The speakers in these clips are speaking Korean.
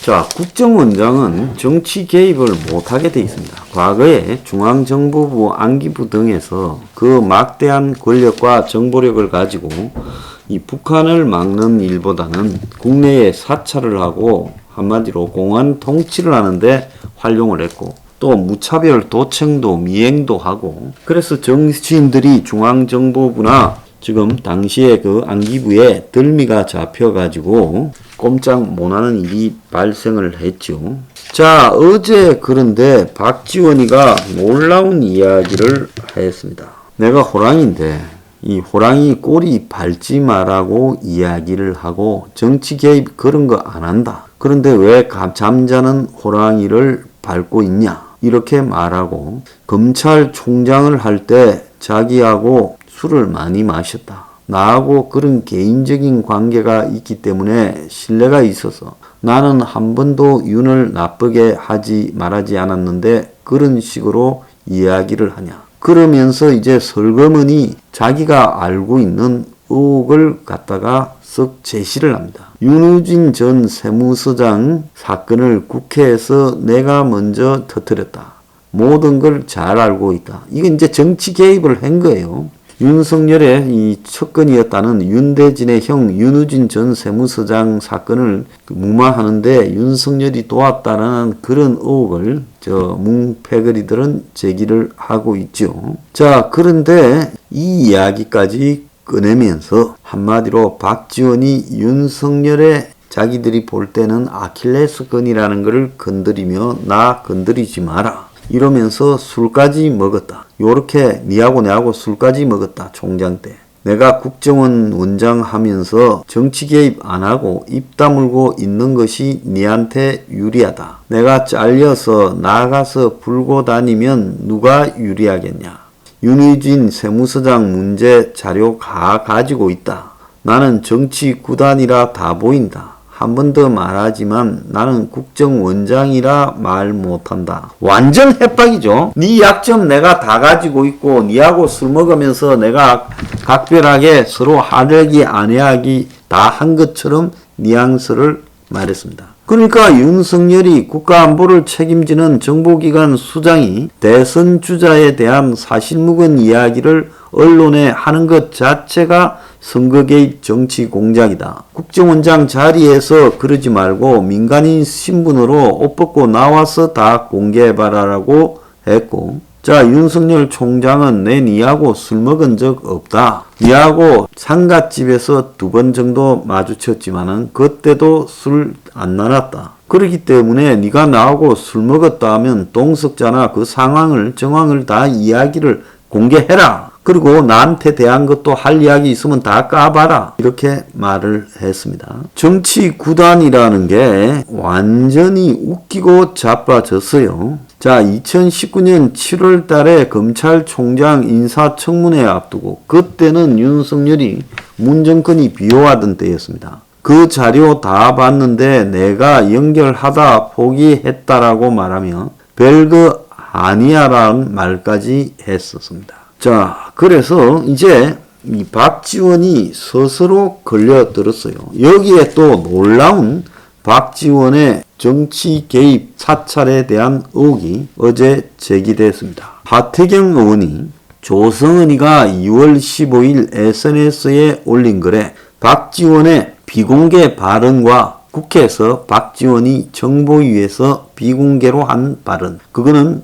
자, 국정원장은 정치 개입을 못하게 돼 있습니다. 과거에 중앙정보부, 안기부 등에서 그 막대한 권력과 정보력을 가지고 이 북한을 막는 일보다는 국내에 사찰을 하고 한마디로 공안 통치를 하는데 활용을 했고, 또 무차별 도청도 미행도 하고, 그래서 정치인들이 중앙정보부나 지금 당시에 그 안기부에 들미가 잡혀가지고 꼼짝 못하는 일이 발생을 했죠. 자, 어제 그런데 박지원이가 놀라운 이야기를 했습니다. 내가 호랑이인데 이 호랑이 꼬리 밟지 마라고 이야기를 하고 정치 개입 그런 거 안 한다. 그런데 왜 잠자는 호랑이를 밟고 있냐? 이렇게 말하고, 검찰총장을 할 때 자기하고 술을 많이 마셨다. 나하고 그런 개인적인 관계가 있기 때문에 신뢰가 있어서 나는 한 번도 윤을 나쁘게 하지 말하지 않았는데 그런 식으로 이야기를 하냐. 그러면서 이제 설거머니 자기가 알고 있는 의혹을 갖다가 쓱 제시를 합니다. 윤우진 전 세무서장 사건을 국회에서 내가 먼저 터뜨렸다. 모든 걸 잘 알고 있다. 이건 이제 정치 개입을 한 거예요. 윤석열의 이 척건이었다는 윤대진의 형 윤우진 전 세무서장 사건을 무마하는데 윤석열이 도왔다는 그런 의혹을 뭉패거리들은 제기를 하고 있죠. 자, 그런데 이 이야기까지 꺼내면서 한마디로 박지원이 윤석열의 자기들이 볼 때는 아킬레스건이라는 것을 건드리며 나 건드리지 마라. 이러면서 술까지 먹었다. 요렇게 니하고 내하고 술까지 먹었다. 총장 때. 내가 국정원 원장 하면서 정치 개입 안 하고 입 다물고 있는 것이 니한테 유리하다. 내가 잘려서 나가서 불고 다니면 누가 유리하겠냐. 윤희진 세무서장 문제 자료 가지고 있다. 나는 정치 구단이라 다 보인다. 한 번 더 말하지만 나는 국정원장이라 말 못한다. 완전 협박이죠. 네 약점 내가 다 가지고 있고 니하고 술 먹으면서 내가 각별하게 서로 하려기 아니하기 다 한 것처럼 뉘앙스를 말했습니다. 그러니까 윤석열이 국가안보를 책임지는 정보기관 수장이 대선 주자에 대한 사실무근 이야기를 언론에 하는 것 자체가 선거 개입 정치 공작이다. 국정원장 자리에서 그러지 말고 민간인 신분으로 옷 벗고 나와서 다 공개해봐라라고 했고, 자, 윤석열 총장은 내 니하고 술 먹은 적 없다. 니하고 상갓집에서 2번 정도 마주쳤지만은 그때도 술 안 나눴다. 그렇기 때문에 네가 나하고 술 먹었다 하면 동석자나 그 상황을 정황을 다 이야기를 공개해라. 그리고 나한테 대한 것도 할 이야기 있으면 다 까봐라. 이렇게 말을 했습니다. 정치 구단이라는 게 완전히 웃기고 자빠졌어요. 자, 2019년 7월 달에 검찰총장 인사청문회 앞두고 그때는 윤석열이 문정권이 비호하던 때였습니다. 그 자료 다 봤는데 내가 연결하다 포기했다라고 말하며 별거 아니야라는 말까지 했었습니다. 자, 그래서 이제 이 박지원이 스스로 걸려들었어요. 여기에 또 놀라운 박지원의 정치 개입 사찰에 대한 의혹이 어제 제기됐습니다. 하태경 의원이 조성은이가 2월 15일 SNS에 올린 글에 박지원의 비공개 발언과 국회에서 박지원이 정보위에서 비공개로 한 발언, 그거는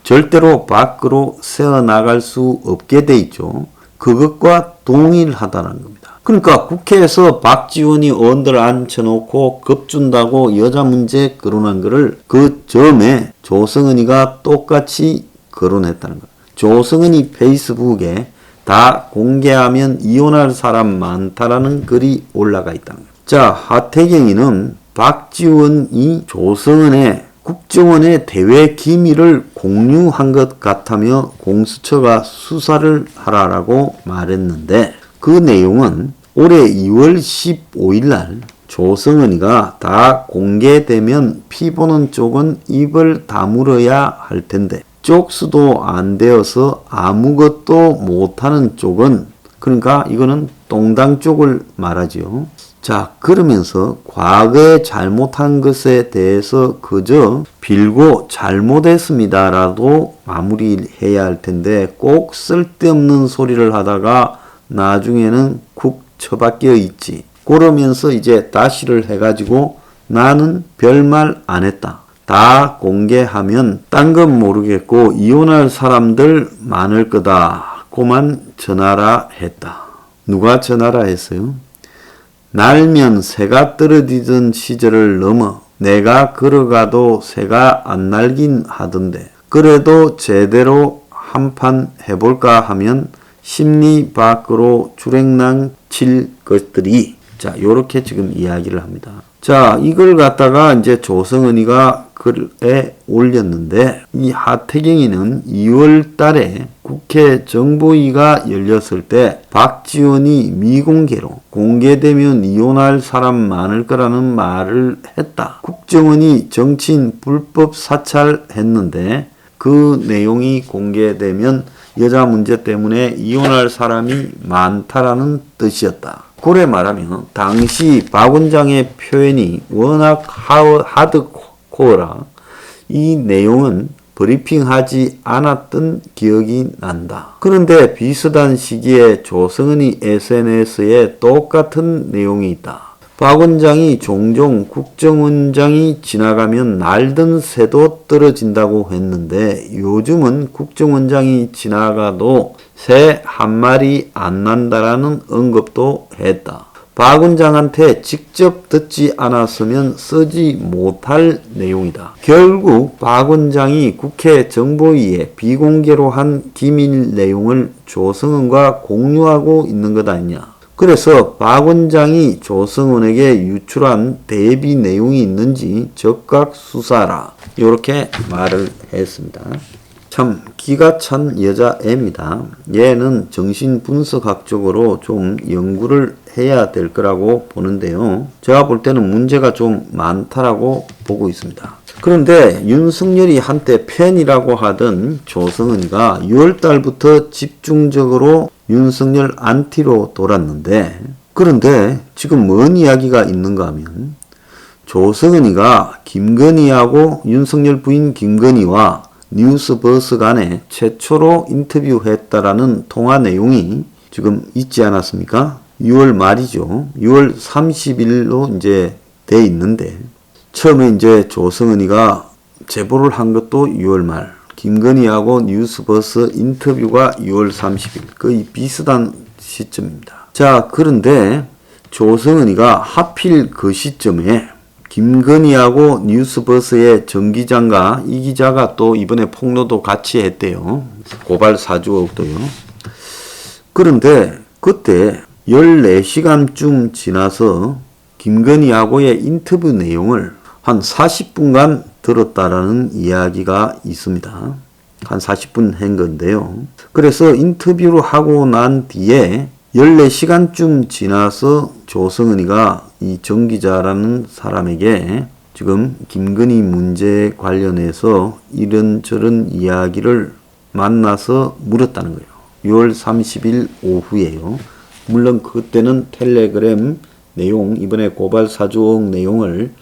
절대로 밖으로 새어나갈 수 없게 돼 있죠. 그것과 동일하다는 겁니다. 그러니까 국회에서 박지원이 의원들 앉혀놓고 겁준다고 여자 문제 거론한 거를 그 점에 조성은이가 똑같이 거론했다는 거예요. 조성은이 페이스북에 다 공개하면 이혼할 사람 많다라는 글이 올라가 있다는 거예요. 자, 하태경이는 박지원이 조성은의 국정원의 대외 기밀을 공유한 것 같다며 공수처가 수사를 하라라고 말했는데, 그 내용은 올해 2월 15일 날 조성은이가 다 공개되면 피 보는 쪽은 입을 다물어야 할 텐데 쪽수도 안 되어서 아무것도 못하는 쪽은, 그러니까 이거는 동당 쪽을 말하지요. 자, 그러면서 과거에 잘못한 것에 대해서 그저 빌고 잘못했습니다라도 마무리해야 할 텐데 꼭 쓸데없는 소리를 하다가 나중에는 쿡 처박혀 있지. 그러면서 이제 다시를 해가지고 나는 별말 안 했다. 다 공개하면 딴 건 모르겠고 이혼할 사람들 많을 거다. 고만 전하라 했다. 누가 전하라 했어요? 날면 새가 떨어지던 시절을 넘어 내가 걸어가도 새가 안 날긴 하던데 그래도 제대로 한판 해볼까 하면 심리 밖으로 주랭랑 칠 것들이 자 요렇게 지금 이야기를 합니다. 자 이걸 갖다가 이제 조성은이가 글에 올렸는데 이 하태경이는 2월 달에 국회 정보위가 열렸을 때 박지원이 미공개로 공개되면 이혼할 사람 많을 거라는 말을 했다. 국정원이 정치인 불법 사찰했는데 그 내용이 공개되면 여자 문제 때문에 이혼할 사람이 많다라는 뜻이었다. 그래 말하면 당시 박 원장의 표현이 워낙 하드코어라 이 내용은 브리핑하지 않았던 기억이 난다. 그런데 비슷한 시기에 조성은이 SNS에 똑같은 내용이 있다. 박 원장이 종종 국정원장이 지나가면 날던 새도 떨어진다고 했는데 요즘은 국정원장이 지나가도 새 한 마리 안 난다라는 언급도 했다. 박 원장한테 직접 듣지 않았으면 쓰지 못할 내용이다. 결국 박 원장이 국회 정보위에 비공개로 한 기밀 내용을 조성은과 공유하고 있는 것 아니냐. 그래서 박 원장이 조성은에게 유출한 대비 내용이 있는지 적각 수사라. 이렇게 말을 했습니다. 참 기가 찬 여자애입니다. 얘는 정신분석학적으로 좀 연구를 해야 될 거라고 보는데요. 제가 볼 때는 문제가 좀 많다라고 보고 있습니다. 그런데 윤석열이 한때 팬이라고 하던 조성은이가 6월달부터 집중적으로 윤석열 안티로 돌았는데 그런데 지금 뭔 이야기가 있는가 하면 조성은이가 김건희하고 윤석열 부인 김건희와 뉴스버스 간에 최초로 인터뷰했다라는 통화 내용이 지금 있지 않았습니까? 6월 말이죠. 6월 30일로 이제 돼 있는데 처음에 이제 조성은이가 제보를 한 것도 6월 말, 김건희하고 뉴스버스 인터뷰가 6월 30일 거의 비슷한 시점입니다. 자, 그런데 조성은이가 하필 그 시점에 김건희하고 뉴스버스의 정 기자가 이 기자가 또 이번에 폭로도 같이 했대요. 고발 사주 의혹도요. 그런데 그때 14시간쯤 지나서 김건희하고의 인터뷰 내용을 한 40분간 들었다라는 이야기가 있습니다. 한 40분 한 건데요. 그래서 인터뷰를 하고 난 뒤에 14시간쯤 지나서 조성은이가 이 정 기자라는 사람에게 지금 김건희 문제에 관련해서 이런저런 이야기를 만나서 물었다는 거예요. 6월 30일 오후에요. 물론 그때는 텔레그램 내용, 이번에 고발 사주 내용을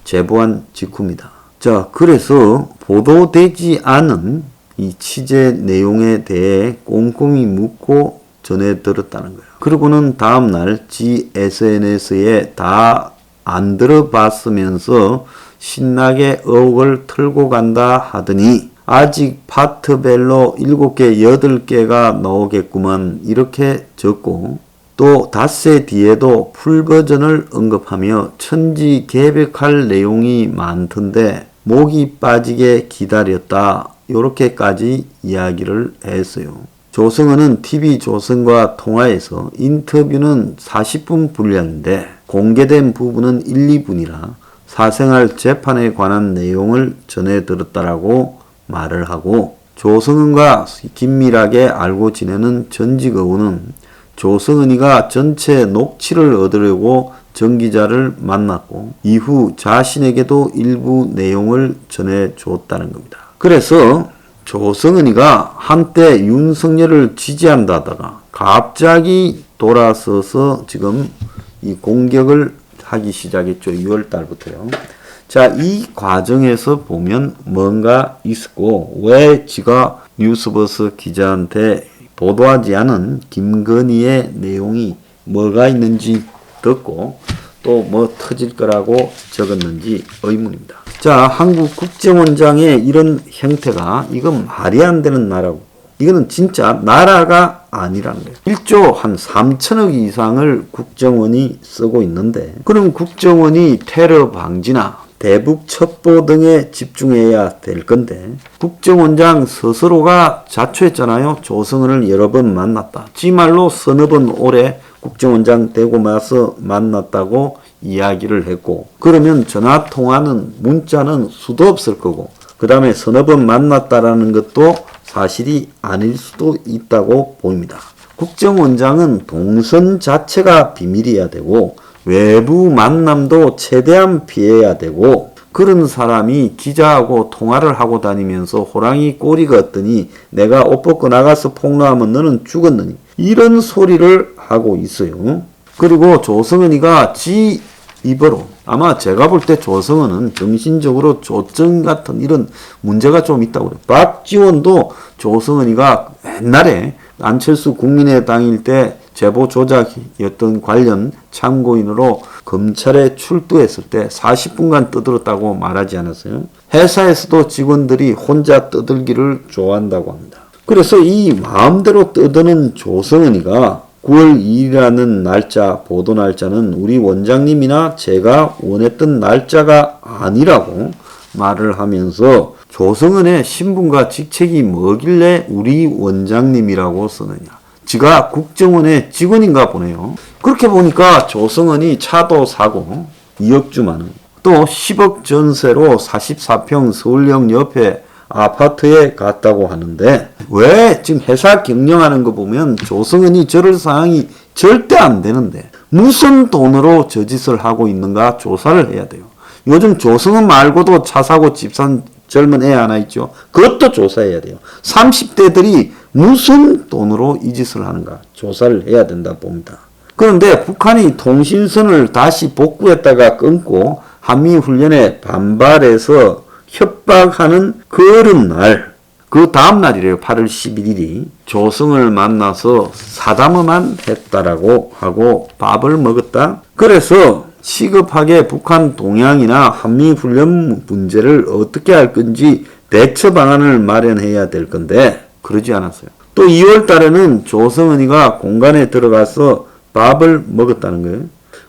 제보한 직후입니다. 자, 그래서 보도되지 않은 이 취재 내용에 대해 꼼꼼히 묻고 전해 들었다는 거예요. 그리고는 다음날 지 SNS에 다 안 들어봤으면서 신나게 의혹을 틀고 간다 하더니 아직 파트별로 7개, 8개가 나오겠구만 이렇게 적고 또 닷새 뒤에도 풀버전을 언급하며 천지개벽할 내용이 많던데 목이 빠지게 기다렸다 이렇게까지 이야기를 했어요. 조성은은 TV조선과 통화에서 인터뷰는 40분 분량인데 공개된 부분은 1, 2분이라 사생활 재판에 관한 내용을 전해 들었다라고 말을 하고 조성은과 긴밀하게 알고 지내는 전직 의원은 조성은이가 전체 녹취를 얻으려고 정 기자를 만났고 이후 자신에게도 일부 내용을 전해줬다는 겁니다. 그래서 조성은이가 한때 윤석열을 지지한다다가 갑자기 돌아서서 지금 이 공격을 하기 시작했죠. 6월 달부터요. 자, 이 과정에서 보면 뭔가 있었고, 왜 지가 뉴스버스 기자한테 보도하지 않은 김건희의 내용이 뭐가 있는지 듣고 또 뭐 터질 거라고 적었는지 의문입니다. 자, 한국 국정원장의 이런 형태가 이건 말이 안 되는 나라고, 이거는 진짜 나라가 아니라는 거예요. 1조 한 3천억 이상을 국정원이 쓰고 있는데, 그럼 국정원이 테러 방지나 대북 첩보 등에 집중해야 될 건데, 국정원장 스스로가 자초했잖아요. 조성은을 여러 번 만났다. 지 말로 서너 번 올해 국정원장 되고 나서 만났다고 이야기를 했고, 그러면 전화 통화는 문자는 수도 없을 거고, 그 다음에 서너 번 만났다라는 것도 사실이 아닐 수도 있다고 보입니다. 국정원장은 동선 자체가 비밀이어야 되고, 외부 만남도 최대한 피해야 되고, 그런 사람이 기자하고 통화를 하고 다니면서 호랑이 꼬리가 없더니 내가 옷 벗고 나가서 폭로하면 너는 죽었느니, 이런 소리를 하고 있어요. 그리고 조성은이가 지 입으로, 아마 제가 볼 때 조성은은 정신적으로 조증 같은 이런 문제가 좀 있다고 그래요. 박지원도 조성은이가 옛날에 안철수 국민의당일 때 제보 조작이었던 관련 참고인으로 검찰에 출두했을 때 40분간 떠들었다고 말하지 않았어요? 회사에서도 직원들이 혼자 떠들기를 좋아한다고 합니다. 그래서 이 마음대로 떠드는 조성은이가 9월 2일이라는 날짜, 보도 날짜는 우리 원장님이나 제가 원했던 날짜가 아니라고 말을 하면서, 조성은의 신분과 직책이 뭐길래 우리 원장님이라고 쓰느냐. 지가 국정원의 직원인가 보네요. 그렇게 보니까 조성은이 차도 사고 2억 주만원, 또 10억 전세로 44평 서울역 옆에 아파트에 갔다고 하는데, 왜 지금 회사 경영하는 거 보면 조성은이 저럴 상황이 절대 안 되는데 무슨 돈으로 저 짓을 하고 있는가 조사를 해야 돼요. 요즘 조성은 말고도 차 사고 집 산 젊은 애 하나 있죠. 그것도 조사해야 돼요. 30대들이 무슨 돈으로 이 짓을 하는가 조사를 해야 된다 봅니다. 그런데 북한이 통신선을 다시 복구했다가 끊고 한미훈련에 반발해서 협박하는 그런 날, 그 다음 날이래요. 8월 11일이 조성을 만나서 사담만 했다라고 하고 밥을 먹었다. 그래서 시급하게 북한 동향이나 한미훈련 문제를 어떻게 할 건지 대처 방안을 마련해야 될 건데 그러지 않았어요. 또 2월 달에는 조성은이가 공간에 들어가서 밥을 먹었다는 거예요.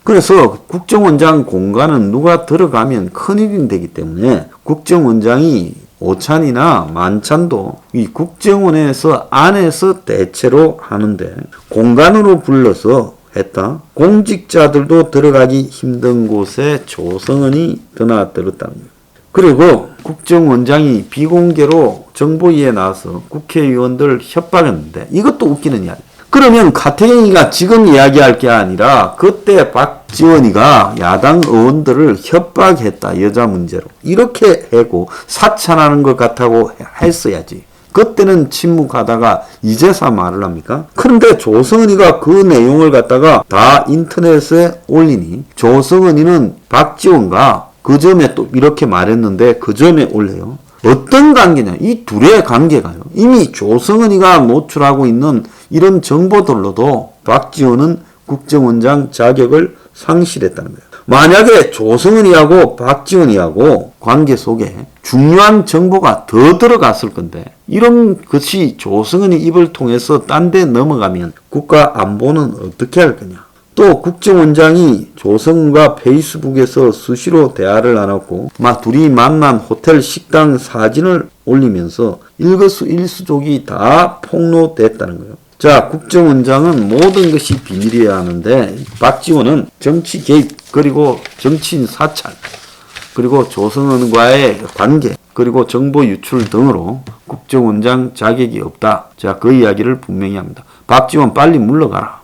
그래서 국정원장 공간은 누가 들어가면 큰일이 되기 때문에 국정원장이 오찬이나 만찬도 이 국정원에서 안에서 대체로 하는데 공간으로 불러서 했다. 공직자들도 들어가기 힘든 곳에 조성은이 드나들었다는 거예요. 그리고 국정원장이 비공개로 정보위에 나와서 국회의원들 협박했는데 이것도 웃기는 이야기. 그러면 가태경이가 지금 이야기할 게 아니라 그때 박지원이가 야당 의원들을 협박했다. 여자 문제로. 이렇게 하고 사찰하는 것 같다고 했어야지. 그때는 침묵하다가 이제서 말을 합니까? 그런데 조성은이가 그 내용을 갖다가 다 인터넷에 올리니 조성은이는 박지원과 그 점에 또 이렇게 말했는데 그 점에 올려요. 어떤 관계냐? 이 둘의 관계가요. 이미 조성은이가 노출하고 있는 이런 정보들로도 박지원은 국정원장 자격을 상실했다는 거예요. 만약에 조성은이하고 박지원이하고 관계 속에 중요한 정보가 더 들어갔을 건데 이런 것이 조성은이 입을 통해서 딴 데 넘어가면 국가 안보는 어떻게 할 거냐. 또 국정원장이 조성은과 페이스북에서 수시로 대화를 나눴고 둘이 만난 호텔 식당 사진을 올리면서 일거수일투족이 다 폭로됐다는 거예요. 자, 국정원장은 모든 것이 비밀이어야 하는데 박지원은 정치 개입, 그리고 정치인 사찰, 그리고 조성은과의 관계, 그리고 정보 유출 등으로 국정원장 자격이 없다. 자, 그 이야기를 분명히 합니다. 박지원 빨리 물러가라.